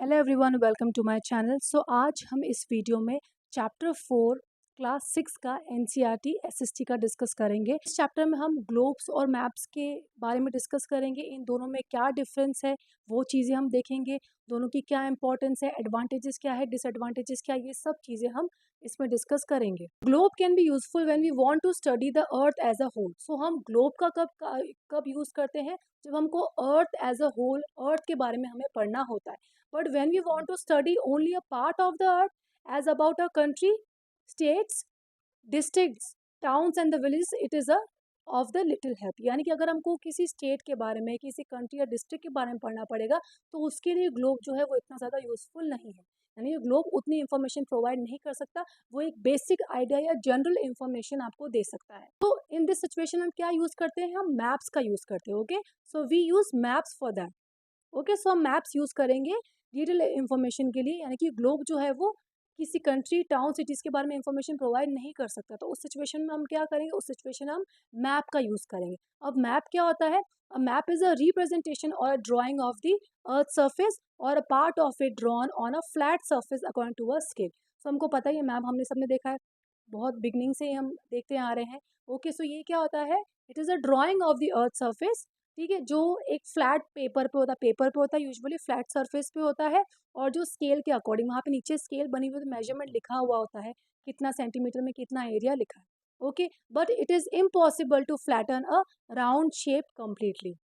Hello everyone, welcome to my channel. So आज हम इस वीडियो में चैप्टर 4 क्लास 6 का एनसीईआरटी एसएसटी का डिस्कस करेंगे। इस चैप्टर में हम ग्लोब्स और मैप्स के बारे में डिस्कस करेंगे। इन दोनों में क्या डिफरेंस है वो चीज़ें हम देखेंगे। दोनों की क्या इंपॉर्टेंस है, एडवांटेजेस क्या है, डिसएडवांटेजेस क्या है, ये सब चीज़ें हम इसमें डिस्कस करेंगे। Globe can be useful when we want to study the earth as a whole. So हम ग्लोब का कब यूज़ करते हैं, जब हमको अर्थ एज अ होल, अर्थ के बारे में हमें पढ़ना होता है। But when we want to study only a part of the earth, as about a country, states, districts, towns and the villages, it is a of the little help। यानी कि अगर हमको किसी स्टेट के बारे में, किसी कंट्री या डिस्ट्रिक्ट के बारे में पढ़ना पड़ेगा, तो उसके लिए ग्लोब जो है वो इतना ज़्यादा यूजफुल नहीं है। यानी कि ग्लोब उतनी इन्फॉर्मेशन प्रोवाइड नहीं कर सकता, वो एक बेसिक आइडिया या जनरल इन्फॉर्मेशन आपको दे सकता है। तो इन दिस सिचुएशन हम क्या यूज़ करते हैं, हम मैप्स का यूज़ करते हैं। Okay, so we use maps for that. Okay, so हम मैप्स यूज़ करेंगे डिटेल इन्फॉर्मेशन के लिए। यानी कि ग्लोब जो है वो किसी कंट्री, टाउन, सिटीज़ के बारे में इन्फॉर्मेशन प्रोवाइड नहीं कर सकता, तो उस सिचुएशन में हम क्या करेंगे, उस सिचुएशन में हम मैप का यूज़ करेंगे। अब मैप क्या होता है? A map is a representation or a drawing of the earth surface or a part of it drawn on a flat surface according to a scale. So हमको पता ही है, मैप हमने सबने देखा है, बहुत बिगनिंग से ही हम देखते आ रहे हैं। ओके, सो ये क्या होता है? It is a drawing of the earth surface. ठीक है, जो एक फ्लैट पेपर पे होता है, यूजुअली फ्लैट सरफेस पे होता है, और जो स्केल के अकॉर्डिंग वहाँ पे नीचे स्केल बनी हुई, तो मेजरमेंट लिखा हुआ होता है, कितना सेंटीमीटर में कितना एरिया लिखा है। Okay, but it is impossible to flatten a round shape completely.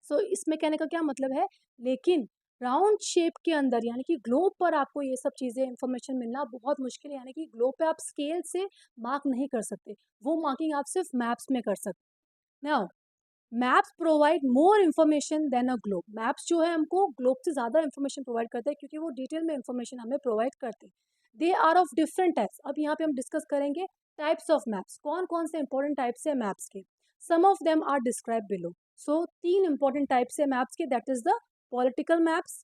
So इसमें कहने का क्या मतलब है, लेकिन राउंड शेप के अंदर यानी कि ग्लोब पर आपको ये सब चीज़ें इन्फॉर्मेशन मिलना बहुत मुश्किल है। यानी कि ग्लोब पे आप स्केल से मार्क नहीं कर सकते, वो मार्किंग आप सिर्फ मैप्स में कर सकते। Now, maps provide more information than a globe. Maps जो है हमको ग्लोब से ज़्यादा इन्फॉर्मेशन प्रोवाइड करते हैं, क्योंकि वो डिटेल में इन्फॉर्मेशन हमें प्रोवाइड करते हैं। They are of different types. अब यहाँ पे हम डिस्कस करेंगे टाइप्स ऑफ मैप्स, कौन कौन से इंपॉर्टेंट टाइप्स है मैप्स के। Some of them are describe below. So 3 important types है मैप्स के, that is the political maps,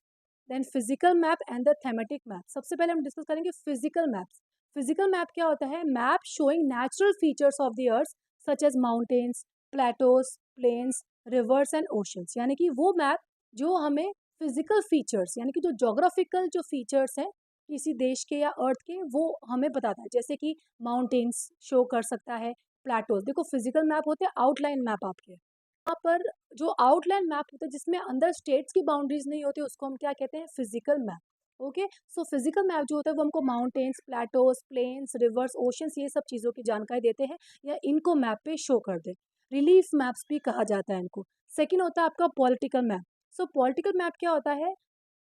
then physical map and the thematic map. सबसे पहले हम डिस्कस करेंगे फिजिकल मैप्स। फिजिकल मैप क्या होता है? Map showing natural features of the earth such as mountains, plateaus, plains, rivers and oceans. यानी कि वो मैप जो हमें फिजिकल फीचर्स, यानी कि जो जोग्राफिकल जो फीचर्स हैं किसी देश के या अर्थ के, वो हमें बताता है। जैसे कि माउंटेन्स शो कर सकता है, प्लेटोज। देखो, फिजिकल मैप होते हैं आउटलाइन मैप आपके। यहाँ पर जो आउटलाइन मैप होता है जिसमें अंदर स्टेट्स की बाउंड्रीज नहीं होती, उसको हम क्या कहते हैं? Physical map. Okay, so physical map जो होता है वो हमको mountains, plateaus, plains, rivers, oceans, ये सब चीज़ों की जानकारी देते हैं, या इनको मैप पे शो कर दे। रिलीफ मैप्स भी कहा जाता है इनको। सेकंड होता है आपका पॉलिटिकल मैप। सो पॉलिटिकल मैप क्या होता है?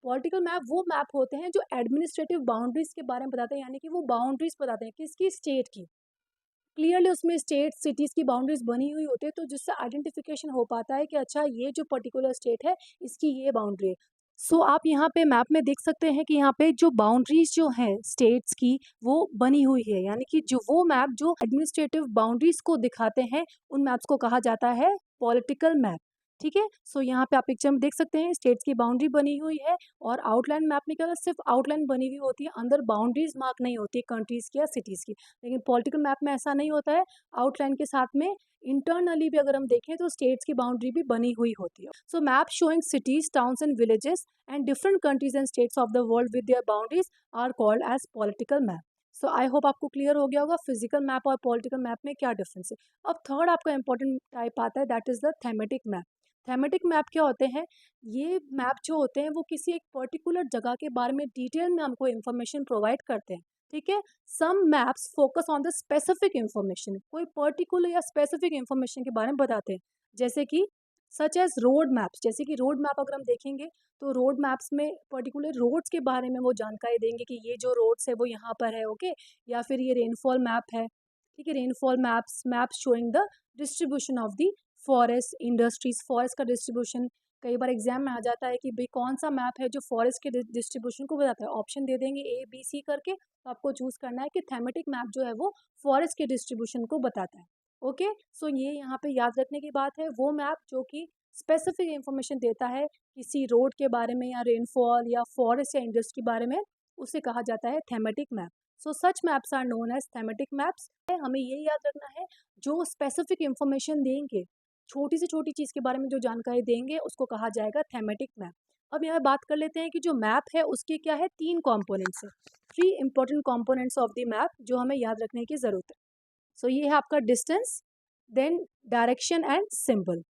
पॉलिटिकल मैप वो मैप होते हैं जो एडमिनिस्ट्रेटिव बाउंड्रीज के बारे में बताते हैं, यानी कि वो बाउंड्रीज बताते हैं किसकी, स्टेट की। क्लियरली उसमें स्टेट, सिटीज़ की बाउंड्रीज बनी हुई होती है, तो जिससे आइडेंटिफिकेशन हो पाता है कि अच्छा, ये जो पर्टिकुलर स्टेट है इसकी ये बाउंड्री है। सो आप यहाँ पे मैप में देख सकते हैं कि यहाँ पे जो बाउंड्रीज जो हैं स्टेट्स की, वो बनी हुई है। यानी कि जो वो मैप जो एडमिनिस्ट्रेटिव बाउंड्रीज को दिखाते हैं, उन मैप्स को कहा जाता है पॉलिटिकल मैप। ठीक है, सो यहाँ पे आप पिक्चर में देख सकते हैं स्टेट्स की बाउंड्री बनी हुई है, और आउटलाइन मैप में क्या होता है, सिर्फ आउटलाइन बनी हुई होती है, अंदर बाउंड्रीज मार्क नहीं होती कंट्रीज की या सिटीज़ की। लेकिन पॉलिटिकल मैप में ऐसा नहीं होता है, आउटलाइन के साथ में इंटरनली भी अगर हम देखें तो स्टेट्स की बाउंड्री भी बनी हुई होती है। So map showing cities, towns and villages and different countries and states of the world with their boundaries are called as political map. So I hope आपको क्लियर हो गया होगा फिजिकल मैप और पॉलिटिकल मैप में क्या difference है। अब third आपका इंपॉर्टेंट टाइप आता है, that is the thematic map. Thematic map क्या होते हैं? ये मैप जो होते हैं वो किसी एक पर्टिकुलर जगह के बारे में डिटेल में हमको इन्फॉर्मेशन प्रोवाइड करते हैं। ठीक है, some maps focus on the specific information, कोई पर्टिकुलर या स्पेसिफिक इंफॉर्मेशन के बारे में बताते हैं। जैसे कि सच एज रोड मैप्स, जैसे कि रोड मैप अगर हम देखेंगे तो रोड मैप्स में पर्टिकुलर रोड्स के बारे में वो जानकारी देंगे कि ये जो रोड्स है वो यहाँ पर है। ओके, या फिर ये रेनफॉल मैप है। ठीक है, rainfall maps, maps showing the distribution of the forest, industries, forest का डिस्ट्रीब्यूशन। कई बार एग्जाम में आ जाता है कि भाई कौन सा मैप है जो फॉरेस्ट के डिस्ट्रीब्यूशन को बताता है। ऑप्शन दे देंगे ए बी सी करके, तो आपको चूज करना है कि थेमेटिक मैप जो है वो फॉरेस्ट के डिस्ट्रीब्यूशन को बताता है। ओके, सो ये यहाँ पे याद रखने की बात है, वो मैप जो कि स्पेसिफिक इंफॉर्मेशन देता है किसी रोड के बारे में, या रेनफॉल, या फॉरेस्ट, या इंडस्ट्री के बारे में, उसे कहा जाता है thematic map. So such maps are known as thematic maps. हमें ये याद रखना है, जो स्पेसिफिक इंफॉर्मेशन देंगे, छोटी से छोटी चीज़ के बारे में जो जानकारी देंगे, उसको कहा जाएगा थेमेटिक मैप। अब यहाँ बात कर लेते हैं कि जो मैप है उसके क्या है, 3 कंपोनेंट्स है। 3 important components of the map जो हमें याद रखने की ज़रूरत है। सो ये है आपका distance, then direction and symbol.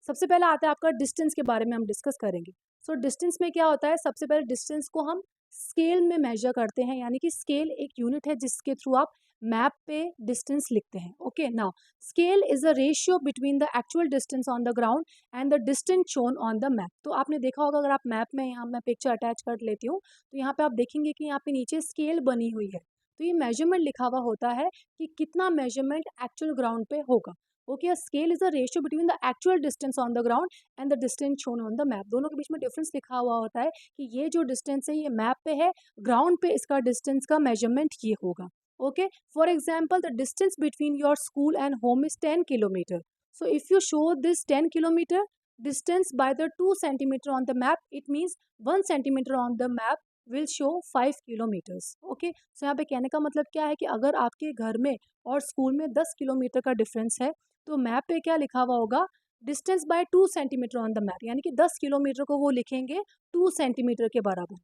सबसे पहला आता है आपका डिस्टेंस के बारे में हम डिस्कस करेंगे। सो डिस्टेंस में क्या होता है, सबसे पहले डिस्टेंस को हम स्केल में मेजर करते हैं, यानी कि स्केल एक यूनिट है जिसके थ्रू आप मैप पे डिस्टेंस लिखते हैं। Okay, now scale is a ratio between the actual distance on the ground and the distance shown on the map. तो आपने देखा होगा, अगर आप मैप में, यहाँ मैं पिक्चर अटैच कर लेती हूँ, तो यहाँ पे आप देखेंगे कि यहाँ पे नीचे स्केल बनी हुई है। तो ये मेजरमेंट लिखा हुआ होता है कि कितना मेजरमेंट एक्चुअल ग्राउंड पे होगा। Okay, a scale is a ratio between the actual distance on the ground and the distance shown on the map। दोनों के बीच में डिफरेंस लिखा हुआ होता है कि ये जो डिस्टेंस है ये मैप पे है, ग्राउंड पे इसका डिस्टेंस का मेजरमेंट ये होगा। Okay, for example the distance between your school and home is 10 kilometre. So if you show this 10 kilometre distance by the 2 centimeter on the map, it means 1 centimeter on the map will show 5 kilometers। Okay, सो यहाँ पे कहने का मतलब क्या है कि अगर आपके घर में और स्कूल में 10 किलोमीटर का डिफरेंस है, तो मैप पे क्या लिखा हुआ होगा, distance by 2 centimetre on the map, यानी कि 10 किलोमीटर को वो लिखेंगे 2 सेंटीमीटर के बराबर।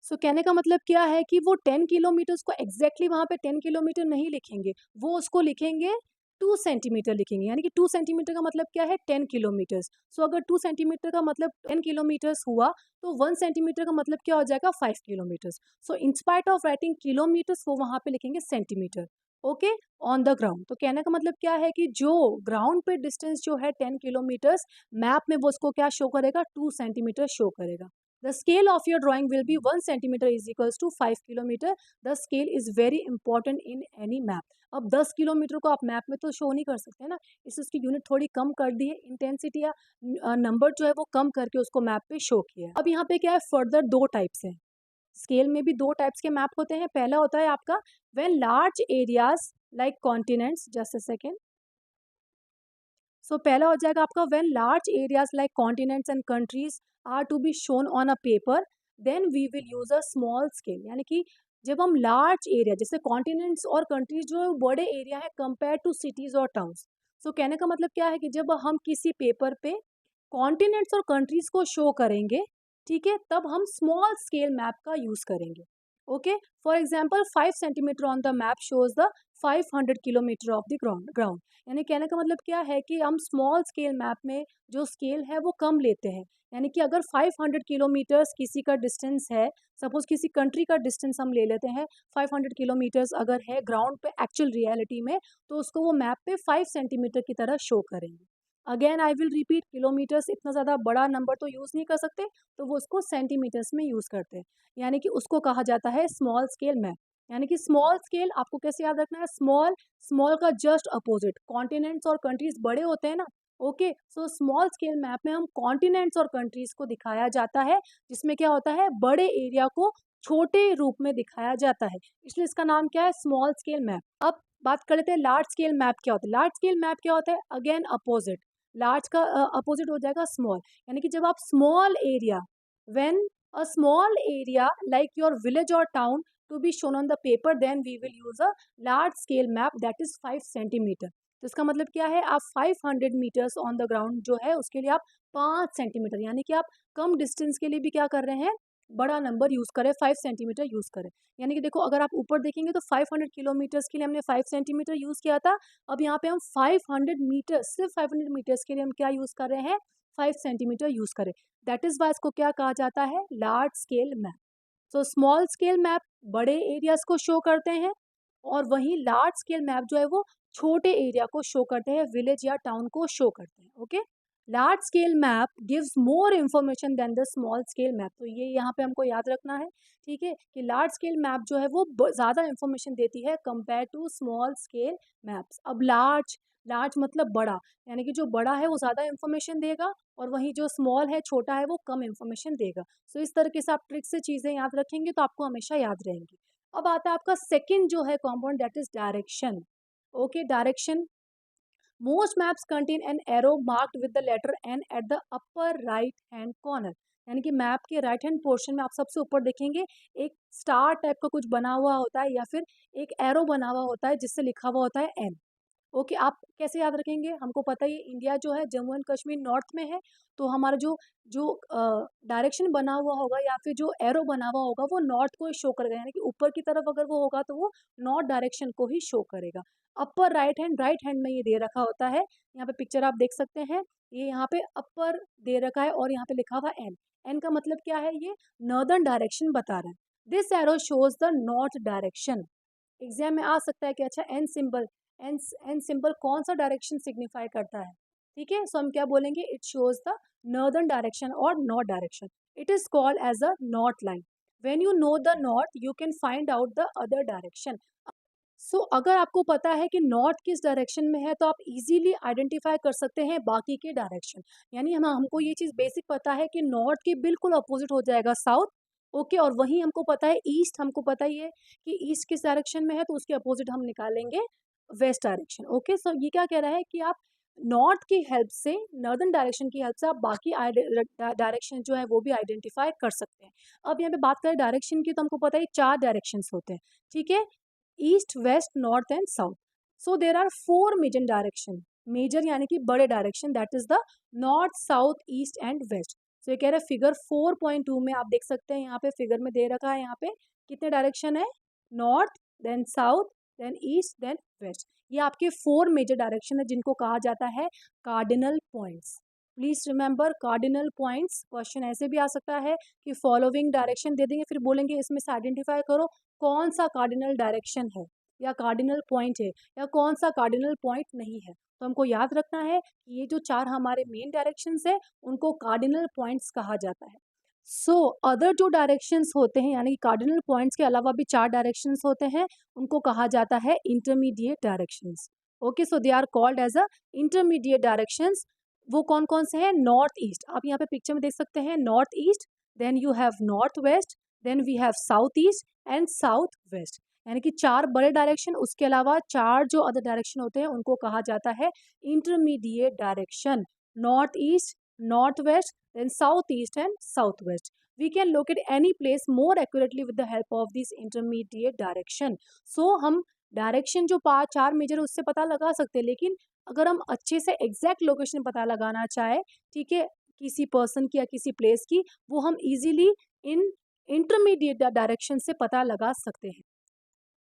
सो कहने का मतलब क्या है कि वो 10 किलोमीटर्स को एग्जैक्टली वहाँ पे 10 किलोमीटर नहीं लिखेंगे, वो उसको लिखेंगे 2 सेंटीमीटर लिखेंगे, यानी कि 2 सेंटीमीटर का मतलब क्या है, 10 किलोमीटर्स। सो अगर 2 सेंटीमीटर का मतलब 10 किलोमीटर्स हुआ, तो 1 सेंटीमीटर का मतलब क्या हो जाएगा, 5 kilometres. So in spite of writing kilometres वो वहाँ पे लिखेंगे centimetre. Okay, on the ground. तो कहने का मतलब क्या है कि जो ग्राउंड पे डिस्टेंस जो है 10 किलोमीटर्स, मैप में वो उसको क्या शो करेगा, 2 सेंटीमीटर शो करेगा। The scale of your drawing will be 1 centimeter is equals to 5 kilometer। The scale is very important in any map। अब 10 किलोमीटर को आप मैप में तो शो नहीं कर सकते ना, इससे उसकी यूनिट थोड़ी कम कर दी है, इंटेंसिटी या नंबर जो है वो कम करके उसको मैप पे शो किया है। अब यहाँ पे क्या है, फर्दर 2 टाइप्स हैं। स्केल में भी 2 टाइप्स के मैप होते हैं। पहला होता है आपका when large areas like continents, just a second. So पहला हो जाएगा आपका when large areas like continents and countries are to be shown on a paper, then we will use a small scale. यानी कि जब हम लार्ज एरिया, जैसे continents और कंट्रीज जो है वो बड़े एरिया है कंपेयर टू सिटीज और टाउन्स। सो कहने का मतलब क्या है कि जब हम किसी पेपर पे कॉन्टिनेंट्स और कंट्रीज को शो करेंगे, ठीक है, तब हम स्मॉल स्केल मैप का यूज करेंगे। Okay, for example 5 centimetre on the map shows the 500 kilometre of the ground. यानी कहने का मतलब क्या है कि हम स्मॉल स्केल मैप में जो स्केल है वो कम लेते हैं। यानी कि अगर 500 किलोमीटर्स किसी का डिस्टेंस है, सपोज किसी कंट्री का डिस्टेंस हम ले लेते हैं, 500 किलोमीटर्स अगर है ग्राउंड पे एक्चुअल रियलिटी में, तो उसको वो मैप पे 5 सेंटीमीटर की तरह शो करेंगे। Again I will repeat, kilometres इतना ज़्यादा बड़ा नंबर तो यूज़ नहीं कर सकते, तो वो उसको सेंटीमीटर्स में यूज़ करते हैं। यानी कि उसको कहा जाता है स्मॉल स्केल मैप। यानी कि स्मॉल स्केल आपको कैसे याद रखना है, स्मॉल, स्मॉल का जस्ट अपोजिट, कॉन्टिनेंट्स और कंट्रीज बड़े होते हैं ना। Okay, so small scale map में हम कॉन्टिनेंट्स और कंट्रीज को दिखाया जाता है, जिसमें क्या होता है, बड़े एरिया को छोटे रूप में दिखाया जाता है, इसलिए इसका नाम क्या है, स्मॉल स्केल मैप। अब बात कर लेते हैं लार्ज स्केल मैप क्या होता है। लार्ज स्केल मैप क्या होता है, अगेन अपोजिट, लार्ज का अपोजिट हो जाएगा स्मॉल। यानी कि जब आप small area, when a small area like your village or town to be shown on the paper, then we will use a large scale map that is 5 centimetre. तो इसका मतलब क्या है, आप 500 मीटर्स ऑन द ग्राउंड जो है उसके लिए आप 5 सेंटीमीटर, यानी कि आप कम डिस्टेंस के लिए भी क्या कर रहे हैं, बड़ा नंबर यूज करें, 5 सेंटीमीटर यूज करें। यानी कि देखो, अगर आप ऊपर देखेंगे तो 500 किलोमीटर्स के लिए हमने 5 सेंटीमीटर यूज किया था। अब यहाँ पे हम 500 मीटर, सिर्फ 500 मीटर्स के लिए हम क्या यूज कर रहे हैं, 5 सेंटीमीटर यूज करें। दैट इज वाई इसको क्या कहा जाता है, large scale map. So small scale map बड़े एरियाज को शो करते हैं, और वहीं लार्ज स्केल मैप जो है वो छोटे एरिया को शो करते हैं, विलेज या टाउन को शो करते हैं। Okay, large scale map gives more information than the small scale map. तो ये यहाँ पे हमको याद रखना है, ठीक है, कि लार्ज स्केल मैप जो है वो ज़्यादा इन्फॉर्मेशन देती है compare to small scale maps. अब लार्ज, लार्ज मतलब बड़ा, यानी कि जो बड़ा है वो ज़्यादा इन्फॉर्मेशन देगा, और वहीं जो स्मॉल है, छोटा है, वो कम इन्फॉर्मेशन देगा। सो इस तरीके से आप ट्रिक से चीज़ें याद रखेंगे तो आपको हमेशा याद रहेंगी। अब आता है आपका सेकंड जो है component, that is direction. Okay, direction, most maps contain an arrow marked with the letter N at the upper right hand corner. यानी कि मैप के राइट हैंड पोर्शन में आप सबसे ऊपर देखेंगे एक स्टार टाइप का कुछ बना हुआ होता है, या फिर एक एरो बना हुआ होता है जिससे लिखा हुआ होता है एन। ओके, आप कैसे याद रखेंगे? हमको पता ही है इंडिया जो है जम्मू एंड कश्मीर नॉर्थ में है, तो हमारा जो जो डायरेक्शन बना हुआ होगा या फिर जो एरो बना हुआ होगा वो नॉर्थ को ही शो करेगा, यानी कि ऊपर की तरफ अगर वो होगा तो वो नॉर्थ डायरेक्शन को ही शो करेगा। अपर राइट हैंड में ये दे रखा होता है, यहाँ पे पिक्चर आप देख सकते हैं, ये यहाँ पे अपर दे रखा है और यहाँ पे लिखा हुआ एन। एन का मतलब क्या है? ये नॉर्दर्न डायरेक्शन बता रहा है। This arrow shows the north direction. Exam में आ सकता है कि अच्छा एन सिंबल कौन-सा डायरेक्शन सिग्निफ़ाई करता है, ठीक है? सो हम क्या बोलेंगे? It shows the northern direction or north direction. It is called as a north line. When you know the north, you can find out the other direction. So अगर आपको पता है कि नॉर्थ किस डायरेक्शन में है, तो आप इज़िली आइडेंटिफ़ाई कर सकते हैं बाकी के डायरेक्शन। यानी हमको ये चीज़ बेसिक पता है कि नॉर्थ के बिल्कुल अपोज़िट हो जाएगा साउथ, ओके? और वहीं हमको पता है ईस्ट, हमको पता ही है कि ईस्ट किस डायरेक्शन में है, तो उसके अपोज़िट हम निकालेंगे वेस्ट डायरेक्शन, ओके? सो ये क्या कह रहा है कि आप नॉर्थ की हेल्प से, नॉर्दर्न डायरेक्शन की हेल्प से आप बाकी डायरेक्शन जो है वो भी आइडेंटिफ़ाई कर सकते हैं। अब यहाँ पे बात करें डायरेक्शन की, तो हमको पता है 4 डायरेक्शंस होते हैं, ठीक है? East, west, north and south. So there are 4 major direction, major यानी कि बड़े direction, that is the north, south, east and west. So ये कह रहा है फिगर 4.2 में आप देख सकते हैं, यहाँ पे फिगर में दे रखा है, यहाँ पे कितने डायरेक्शन है? North, then south, then east, then west. ये आपके 4 मेजर डायरेक्शन है जिनको कहा जाता है cardinal points. Please remember cardinal points. Question ऐसे भी आ सकता है कि फॉलोइंग डायरेक्शन दे देंगे, फिर बोलेंगे इसमें से आइडेंटिफाई करो कौन सा कार्डिनल डायरेक्शन है या कार्डिनल पॉइंट है या कौन सा कार्डिनल पॉइंट नहीं है। तो हमको याद रखना है कि ये जो 4 हमारे मेन डायरेक्शंस है उनको कार्डिनल पॉइंट्स कहा जाता है। सो अदर जो डायरेक्शंस होते हैं, यानी कि कार्डिनल पॉइंट्स के अलावा भी 4 डायरेक्शंस होते हैं, उनको कहा जाता है intermediate directions. Okay, so they are called as a intermediate directions. वो कौन-कौन से हैं? नॉर्थ ईस्ट, आप यहाँ पे पिक्चर में देख सकते हैं, north east, then you have north west, then we have south east and south west. यानी कि 4 बड़े डायरेक्शन, उसके अलावा 4 जो अदर डायरेक्शन होते हैं उनको कहा जाता है intermediate direction. North east, north west, then southeast and southwest. We can locate any place more accurately with the help of these intermediate direction. So हम डायरेक्शन जो 4 मेजर उससे पता लगा सकते हैं, लेकिन अगर हम अच्छे से एग्जैक्ट लोकेशन पता लगाना चाहे, ठीक है, किसी पर्सन की या किसी प्लेस की, वो हम इजीली इन इंटरमीडिएट डायरेक्शन से पता लगा सकते हैं।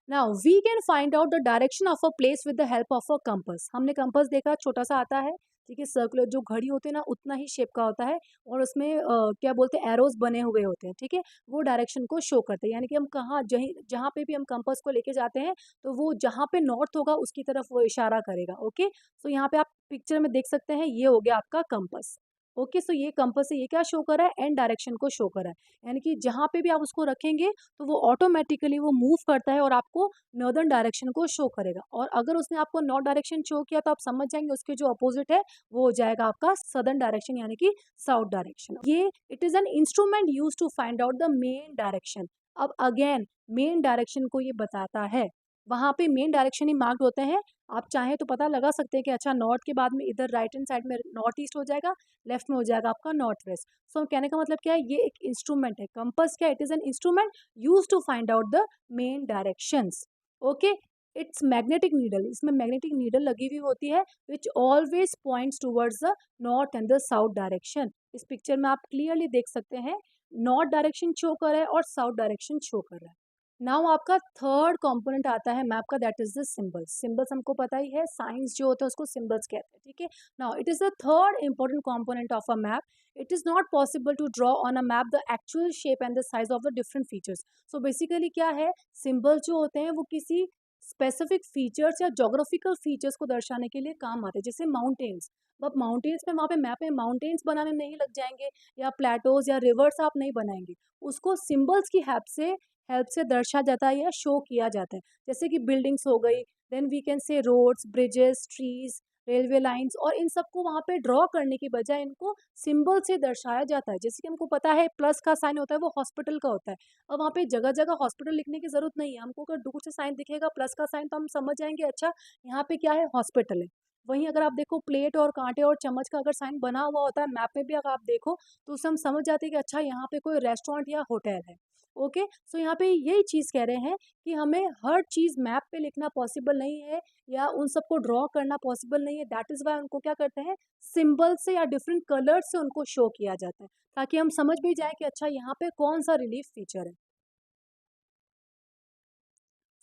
Now we can find out the direction of a place with the help of a compass. हमने कंपास देखा, छोटा सा आता है, ठीक है, सर्कुलर जो घड़ी होती है ना उतना ही शेप का होता है, और उसमें क्या बोलते हैं, एरोज बने हुए होते हैं, ठीक है, वो डायरेक्शन को शो करते हैं, यानी कि हम कहाँ जहीं जहाँ पे भी हम कंपास को लेके जाते हैं तो वो जहाँ पे नॉर्थ होगा उसकी तरफ वो इशारा करेगा। ओके, सो यहाँ पे आप पिक्चर में देख सकते हैं, ये हो गया आपका कंपास। ओके, सो ये कंपास से ये क्या शो कर रहा है? एन डायरेक्शन को शो कर रहा है, यानी कि जहाँ पे भी आप उसको रखेंगे तो वो ऑटोमेटिकली वो मूव करता है और आपको नॉर्दर्न डायरेक्शन को शो करेगा, और अगर उसने आपको नॉर्थ डायरेक्शन शो किया तो आप समझ जाएंगे उसके जो अपोजिट है वो हो जाएगा आपका सदर्न डायरेक्शन, यानी कि साउथ डायरेक्शन। ये it is an instrument use to find out the main direction. अब अगेन मेन डायरेक्शन को ये बताता है, वहाँ पे मेन डायरेक्शन ही मार्क्ड होते हैं। आप चाहें तो पता लगा सकते हैं कि अच्छा नॉर्थ के बाद में इधर राइट हैंड साइड में नॉर्थ ईस्ट हो जाएगा, लेफ्ट में हो जाएगा आपका नॉर्थ वेस्ट। सो कहने का मतलब क्या है, ये एक इंस्ट्रूमेंट है। कंपास क्या, it is an instrument use to find out the main directions. Okay, it's magnetic needle, इसमें मैग्नेटिक नीडल लगी हुई होती है which always points towards the north and the south direction. इस पिक्चर में आप क्लियरली देख सकते हैं, नॉर्थ डायरेक्शन शो कर रहा है और साउथ डायरेक्शन शो कर रहा है। नाउ आपका थर्ड कंपोनेंट आता है मैप का, that is the symbols. Symbols हमको पता ही है, साइंस जो होता है उसको सिंबल्स कहते हैं, ठीक है। Now it is the third important component of a map. It is not possible to draw on a map the actual shape and the size of the different features. So basically क्या है, symbol जो होते हैं वो किसी specific features या geographical features को दर्शाने के लिए काम आते हैं, जैसे माउंटेन्स। अब माउंटेन्स में वहाँ पे मैप में माउंटेन्स बनाने नहीं लग जाएंगे, या प्लेटोज या रिवर्स आप नहीं बनाएंगे, उसको सिंबल्स की हेल्प से दर्शा जाता है या शो किया जाता है। जैसे कि बिल्डिंग्स हो गई, then we can say roads, bridges, trees, railway lines, और इन सबको वहाँ पे ड्रॉ करने की बजाय इनको सिंबल से दर्शाया जाता है। जैसे कि हमको पता है प्लस का साइन होता है वो हॉस्पिटल का होता है। अब वहाँ पे जगह जगह हॉस्पिटल लिखने की जरूरत नहीं है, हमको अगर दूर से साइन दिखेगा प्लस का साइन तो हम समझ जाएंगे अच्छा यहाँ पे क्या है, हॉस्पिटल है। वहीं अगर आप देखो प्लेट और कांटे और चम्मच का अगर साइन बना हुआ होता है मैप में भी, अगर आप देखो तो उससे हम समझ जाते हैं कि अच्छा यहाँ पे कोई रेस्टोरेंट या होटल है। ओके, सो यहाँ पे यही चीज़ कह रहे हैं कि हमें हर चीज़ मैप पे लिखना पॉसिबल नहीं है या उन सबको ड्रॉ करना पॉसिबल नहीं है। दैट इज़ वाई उनको क्या करते हैं, सिंबल से या डिफरेंट कलर्स से उनको शो किया जाता है, ताकि हम समझ भी जाए कि अच्छा यहाँ पे कौन सा रिलीफ फीचर है।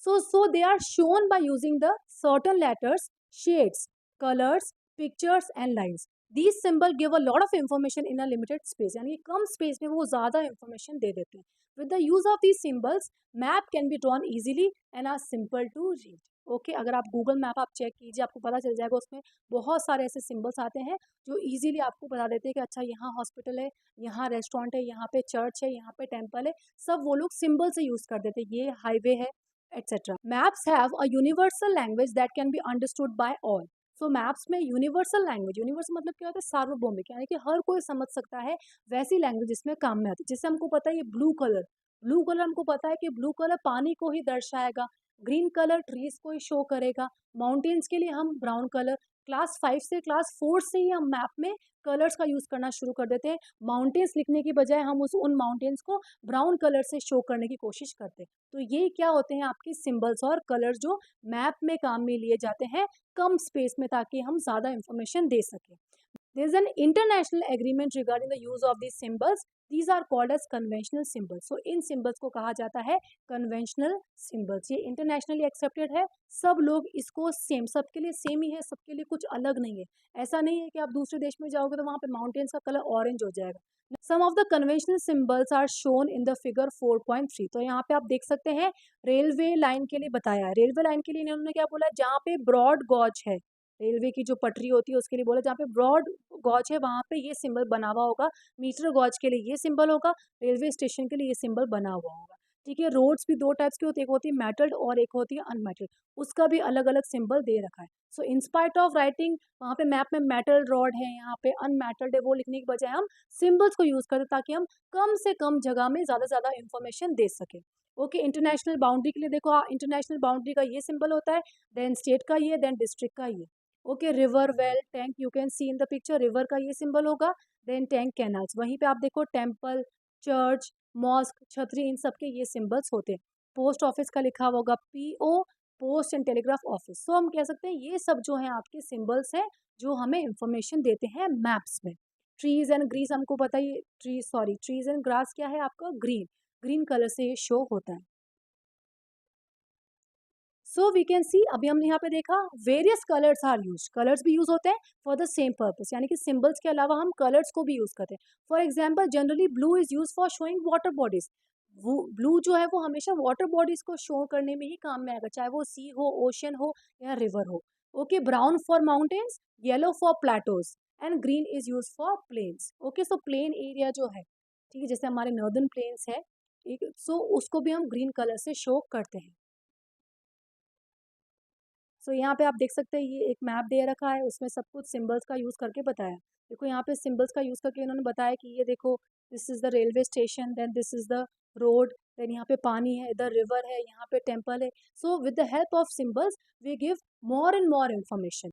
So they are shown by using the certain letters, shades, colors, pictures and lines. These symbols give a lot of information in a limited space. यानी कम space में वो ज़्यादा information दे देते हैं. With the use of these symbols, map can be drawn easily and are simple to read. Okay, अगर आप Google map आप check कीजिए, आपको पता चल जाएगा उसमें बहुत सारे ऐसे सिंबल्स आते हैं जो इजीली आपको बता देते हैं कि अच्छा यहाँ हॉस्पिटल है, यहाँ रेस्टोरेंट है, यहाँ पे चर्च है, यहाँ पे टेम्पल है, सब वो लोग सिंबल से यूज़ कर देते हैं। ये हाईवे है, etc. Maps have a universal language that can be understood by all. So maps में यूनिवर्सल लैंग्वेज, यूनिवर्सल मतलब क्या होता है, सार्वभौमिक, यानी कि हर कोई समझ सकता है, वैसी लैंग्वेज जिसमें काम में आती है। जैसे हमको पता है ये ब्लू कलर हमको पता है कि ब्लू कलर पानी को ही दर्शाएगा, ग्रीन कलर ट्रीज को ही शो करेगा, माउंटेन्स के लिए हम ब्राउन कलर, क्लास 5 से क्लास 4 से ही हम मैप में कलर्स का यूज़ करना शुरू कर देते हैं। माउंटेन्स लिखने की बजाय हम उन माउंटेन्स को ब्राउन कलर से शो करने की कोशिश करते हैं। तो ये क्या होते हैं, आपके सिंबल्स और कलर्स जो मैप में काम में लिए जाते हैं कम स्पेस में, ताकि हम ज़्यादा इंफॉर्मेशन दे सकें। There is an international agreement regarding the use of these symbols. These are called as conventional symbols. So in symbols को कहा जाता है conventional symbols. ये internationally accepted है, सब लोग इसको सेम, सबके लिए सेम ही है, सबके लिए कुछ अलग नहीं है। ऐसा नहीं है कि आप दूसरे देश में जाओगे तो वहाँ पे माउंटेन्स का कलर ऑरेंज हो जाएगा। Some of the conventional symbols are shown in the figure 4.3. तो यहाँ पे आप देख सकते हैं रेलवे लाइन के लिए बताया है। रेलवे लाइन के लिए इन्होंने क्या बोला, जहाँ पे ब्रॉड गॉज है, रेलवे की जो पटरी होती है उसके लिए बोला, जहाँ पे ब्रॉड गॉज है वहाँ पे ये सिंबल बना हुआ होगा, मीटर गॉज के लिए ये सिंबल होगा, रेलवे स्टेशन के लिए ये सिंबल बना हुआ होगा। ठीक है, रोड्स भी दो टाइप्स की होती है, एक होती है मेटल्ड और एक होती है अनमेटल्ड, उसका भी अलग अलग सिंबल दे रखा है। सो इंस्पाइट ऑफ राइटिंग, वहाँ पे मैप में मेटल रॉड है, यहाँ पे अनमेटल्ड है, वो लिखने के बजाय हम सिंबल्स को यूज़ करते ताकि हम कम से कम जगह में ज़्यादा से ज़्यादा इंफॉर्मेशन दे सकें। ओके, इंटरनेशनल बाउंड्री के लिए देखो, इंटरनेशनल बाउंड्री का ये सिंबल होता है, देन स्टेट का ये, देन डिस्ट्रिक्ट का ये। Okay, river, well, tank, you can see in the picture, river का ये सिंबल होगा, देन टैंक, कैनाल्स। वहीं पे आप देखो टेम्पल, चर्च, मॉस्क, छतरी, इन सब के ये सिंबल्स होते हैं। पोस्ट ऑफिस का लिखा हुआ होगा PO, post and telegraph office. So हम कह सकते हैं ये सब जो है आपके सिंबल्स हैं जो हमें इंफॉर्मेशन देते हैं मैप्स में। ट्रीज एंड ग्रीस हमको पता ही, ट्रीज एंड ग्रास क्या है आपका, ग्रीन, ग्रीन कलर से ये शो होता है। सो वी कैन सी, अभी हमने यहाँ पे देखा various colours are use, colours भी यूज होते हैं फॉर द सेम पर्पस, यानी कि सिंबल्स के अलावा हम कलर्स को भी यूज करते हैं। For example generally blue is use for showing water bodies, वो ब्लू जो है वो हमेशा वाटर बॉडीज को शो करने में ही काम में आएगा, चाहे वो सी हो, ओशन हो या रिवर हो। Okay, brown for mountains, yellow for plateaus and green is use for plains. Okay, so plain area जो है, ठीक है, जैसे हमारे नॉर्दर्न प्लेन्स है, ठीक है, सो उसको भी हम ग्रीन कलर से शो करते हैं। सो यहाँ पे आप देख सकते हैं ये एक मैप दे रखा है, उसमें सब कुछ सिंबल्स का यूज़ करके बताया। देखो यहाँ पे सिंबल्स का यूज़ करके इन्होंने बताया कि ये देखो, this is the railway station, then this is the road, then यहाँ पे पानी है, इधर रिवर है, यहाँ पे टेम्पल है। So with the help of symbols we give more and more information.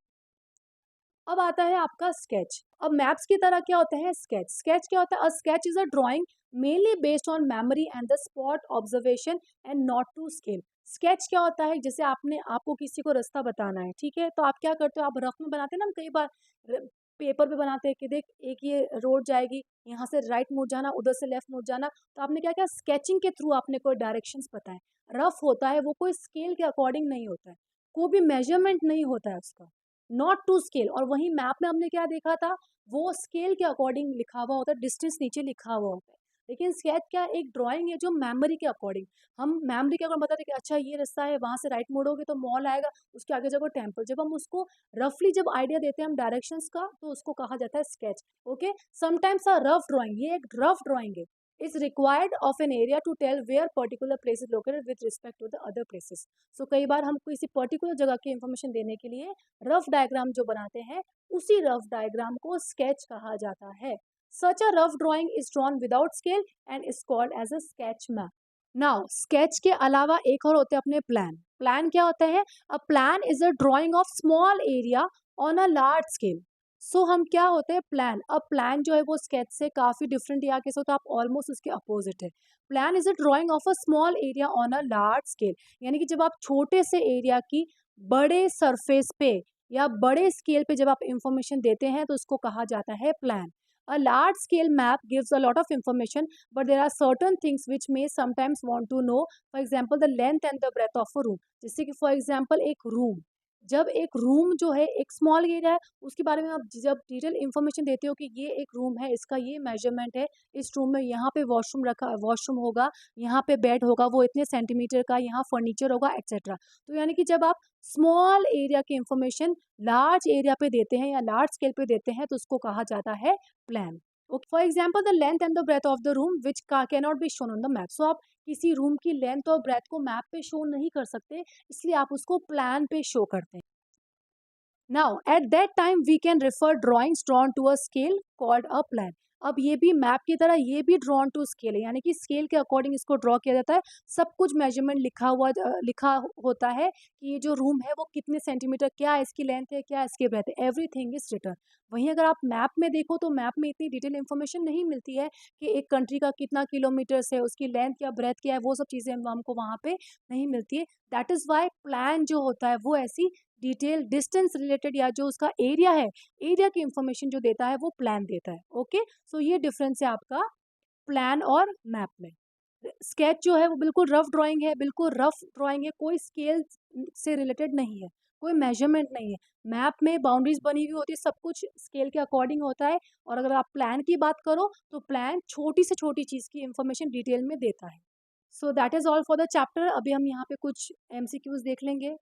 अब आता है आपका स्केच। अब मैप्स की तरह क्या होता है स्केच, स्केच क्या होता है, a sketch is a drawing mainly based on memory and the spot observation and not to scale. Sketch क्या होता है, जैसे आपको किसी को रास्ता बताना है, ठीक है, तो आप क्या करते हो, आप रफ में बनाते हैं ना, हम कई बार पेपर पे बनाते हैं कि देख एक ये रोड जाएगी, यहाँ से राइट मुड़ जाना, उधर से लेफ्ट मुड़ जाना, तो आपने क्या किया, स्केचिंग के थ्रू आपने कोई डायरेक्शंस बताए। रफ होता है वो, कोई स्केल के अकॉर्डिंग नहीं होता है, कोई भी मेजरमेंट नहीं होता है उसका, नॉट टू स्केल। और वहीं मैप में हमने क्या देखा था, वो स्केल के अकॉर्डिंग लिखा हुआ होता है, डिस्टेंस नीचे लिखा हुआ होता है। लेकिन स्केच क्या एक ड्राइंग है जो मेमोरी के अकॉर्डिंग, हम मेमोरी के अकॉर्डिंग बताते हैं कि अच्छा ये रास्ता है, वहां से राइट मोड़ोगे तो मॉल आएगा, उसके आगे जाकर टेम्पल। जब हम उसको रफली जब आइडिया देते हैं हम डायरेक्शंस का, तो उसको कहा जाता है sketch. Okay, sometimes a rough drawing, ये एक रफ ड्राइंग है, is required of an area to tell where particular place is located with respect to the other places. So कई बार हम किसी पर्टिकुलर जगह की इंफॉर्मेशन देने के लिए रफ डायग्राम जो बनाते हैं, उसी रफ डायग्राम को स्केच कहा जाता है। Such a rough drawing is drawn without scale and is called as a sketch map. Now sketch के अलावा एक और होते हैं अपने प्लान। प्लान क्या होता है? A plan is a drawing of small area on a large scale. So हम क्या होते हैं प्लान। अब प्लान जो है वो स्केच से काफ़ी डिफरेंट या कैसे होता है, आप ऑलमोस्ट उसके अपोजिट है। Plan is a drawing of a small area on a large scale, यानी कि जब आप छोटे से एरिया की बड़े सरफेस पे या बड़े स्केल पे जब आप इंफॉर्मेशन देते हैं तो उसको कहा जाता है plan. A large scale map gives a lot of information, but there are certain things which may sometimes want to know. For example, the length and the breadth of a room. जैसे कि for example एक room, जब एक room जो है एक small area है उसके बारे में आप जब डिटेल इन्फॉर्मेशन देते हो कि ये एक रूम है, इसका ये मेजरमेंट है, इस रूम में यहाँ पे वॉशरूम रखा वॉशरूम होगा, यहाँ पे बेड होगा वो इतने सेंटीमीटर का, यहाँ फर्नीचर होगा एक्सेट्रा। तो यानी कि जब आप स्मॉल एरिया की इंफॉर्मेशन लार्ज एरिया पे देते हैं या लार्ज स्केल पे देते हैं तो उसको कहा जाता है plan. Okay, for example the length and the breadth of the room which can not be shown on the map. So आप किसी रूम की लेंथ और ब्रेथ को मैप पे शो नहीं कर सकते, इसलिए आप उसको प्लान पे शो करते हैं। Now at that time we can refer drawings drawn to a scale called a plan. अब ये भी मैप की तरह ये भी ड्रॉन टू स्केल है, यानी कि स्केल के अकॉर्डिंग इसको ड्रॉ किया जाता है। सब कुछ मेजरमेंट लिखा होता है कि ये जो रूम है वो कितने सेंटीमीटर, क्या इसकी लेंथ है, क्या इसकी ब्रेथ है, एवरीथिंग इज रिटन। वहीं अगर आप मैप में देखो तो मैप में इतनी डिटेल इन्फॉर्मेशन नहीं मिलती है कि एक कंट्री का कितना किलोमीटर्स है, उसकी लेंथ क्या ब्रेथ क्या है, वो सब चीज़ें हमको वहाँ पे नहीं मिलती है। दैट इज़ वाई प्लान जो होता है वो ऐसी डिटेल डिस्टेंस रिलेटेड या जो उसका एरिया है, एरिया की इंफॉर्मेशन जो देता है वो प्लान देता है। ओके, सो ये डिफरेंस है आपका प्लान और मैप में। स्केच जो है वो बिल्कुल रफ ड्राइंग है, बिल्कुल रफ ड्राइंग है, कोई स्केल से रिलेटेड नहीं है, कोई मेजरमेंट नहीं है। मैप में बाउंड्रीज बनी हुई होती है, सब कुछ स्केल के अकॉर्डिंग होता है। और अगर आप प्लान की बात करो तो प्लान छोटी से छोटी चीज़ की इंफॉर्मेशन डिटेल में देता है। So that is all for the chapter. अभी हम यहाँ पे कुछ एमसीक्यूज देख लेंगे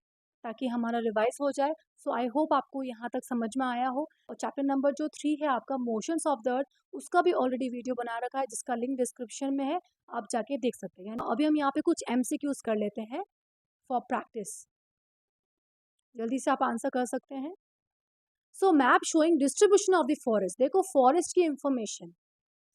ताकि हमारा रिवाइज हो जाए। सो आई होप आपको यहाँ तक समझ में आया हो। और चैप्टर नंबर जो 3 है आपका मोशंस ऑफ द अर्थ, उसका भी ऑलरेडी वीडियो बना रखा है जिसका लिंक डिस्क्रिप्शन में है, आप जाके देख सकते हैं। अभी हम यहाँ पे कुछ एमसीक्यूज कर लेते हैं फॉर प्रैक्टिस। जल्दी से आप आंसर कर सकते हैं। सो map showing distribution of the forest. देखो फॉरेस्ट की इंफॉर्मेशन,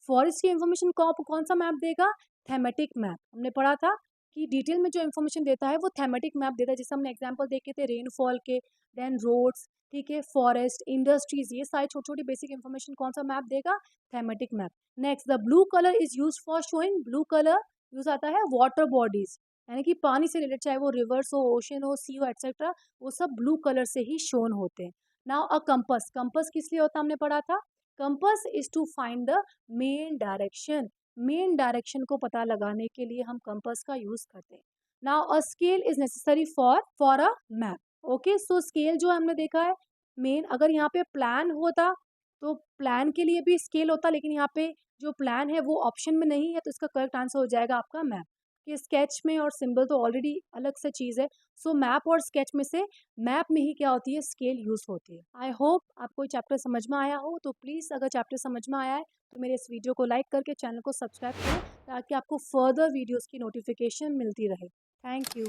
फॉरेस्ट की इन्फॉर्मेशन कौन सा मैप देगा? Thematic map. हमने पढ़ा था कि डिटेल में जो इन्फॉर्मेशन देता है वो थेमेटिक मैप देता है, जैसे हमने एग्जांपल देखे थे रेनफॉल के, देन रोड्स, ठीक है, फॉरेस्ट, इंडस्ट्रीज, ये सारी छोटी छोटी बेसिक इन्फॉर्मेशन कौन सा मैप देगा? Thematic map. Next the blue colour is use for showing, blue colour use आता है वाटर बॉडीज, यानी कि पानी से रिलेटेड, चाहे वो रिवर्स हो, ओशन हो, सी हो, एक्सेट्रा, वो सब ब्लू कलर से ही शोन होते हैं। नाउ अ कंपस, कंपस किस लिए होता है हमने पढ़ा था? Compass is to find the main direction, main direction को पता लगाने के लिए हम कंपास का यूज करते हैं। Now a scale is necessary for a map. Okay, so scale जो हमने देखा है मेन, अगर यहाँ पे प्लान होता तो प्लान के लिए भी स्केल होता, लेकिन यहाँ पे जो प्लान है वो ऑप्शन में नहीं है, तो इसका करेक्ट आंसर हो जाएगा आपका मैप। कि स्केच में और सिंबल तो ऑलरेडी अलग से चीज़ है। सो मैप और स्केच में से मैप में ही क्या होती है? स्केल यूज होती है। आई होप आपको ये चैप्टर समझ में आया हो। तो प्लीज़ अगर चैप्टर समझ में आया है तो मेरे इस वीडियो को लाइक करके चैनल को सब्सक्राइब करें ताकि आपको फर्दर वीडियोस की नोटिफिकेशन मिलती रहे। Thank you.